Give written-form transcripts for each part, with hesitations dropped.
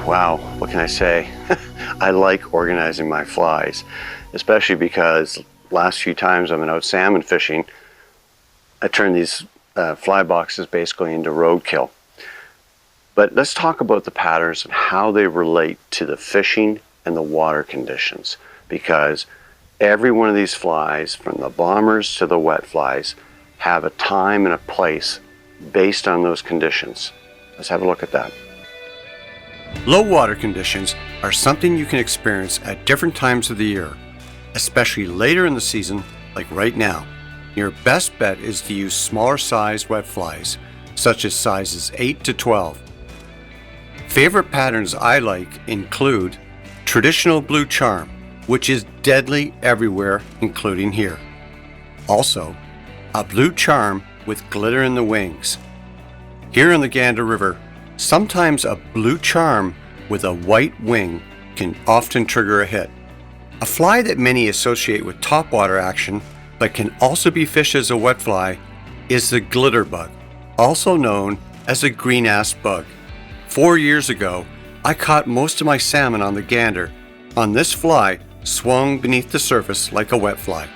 Wow, what can I say? I like organizing my flies, especially because last few times I've been out salmon fishing, I turned these fly boxes basically into roadkill. But let's talk about the patterns and how they relate to the fishing and the water conditions, because every one of these flies, from the bombers to the wet flies, have a time and a place based on those conditions. Let's have a look at that. Low water conditions are something you can experience at different times of the year, especially later in the season, like right now. Your best bet is to use smaller sized wet flies, such as sizes 8 to 12. Favorite patterns I like include traditional blue charm, which is deadly everywhere, including here. Also, a blue charm with glitter in the wings. Here in the Gander River, sometimes a blue charm with a white wing can often trigger a hit. A fly that many associate with topwater action, but can also be fished as a wet fly, is the glitter bug, also known as a green-ass bug. 4 years ago, I caught most of my salmon on the Gander on this fly swung beneath the surface like a wet fly.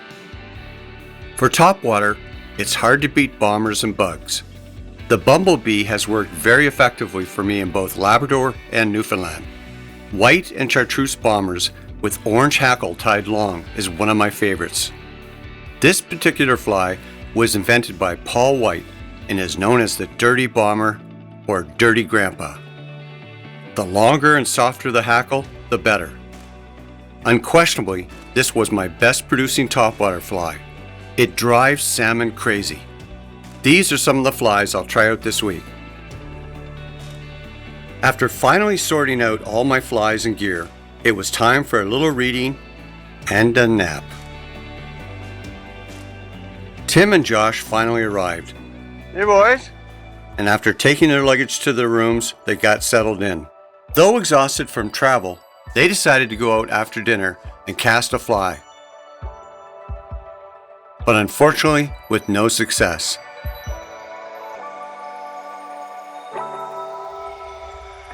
For topwater, it's hard to beat bombers and bugs. The bumblebee has worked very effectively for me in both Labrador and Newfoundland. White and chartreuse bombers with orange hackle tied long is one of my favorites. This particular fly was invented by Paul White and is known as the dirty bomber or dirty grandpa. The longer and softer the hackle, the better. Unquestionably, this was my best producing topwater fly. It drives salmon crazy. These are some of the flies I'll try out this week. After finally sorting out all my flies and gear, it was time for a little reading and a nap. Tim and Josh finally arrived. Hey boys. And after taking their luggage to their rooms, they got settled in. Though exhausted from travel, they decided to go out after dinner and cast a fly. But unfortunately, with no success.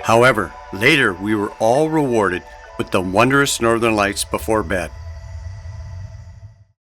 However, later we were all rewarded with the wondrous northern lights before bed.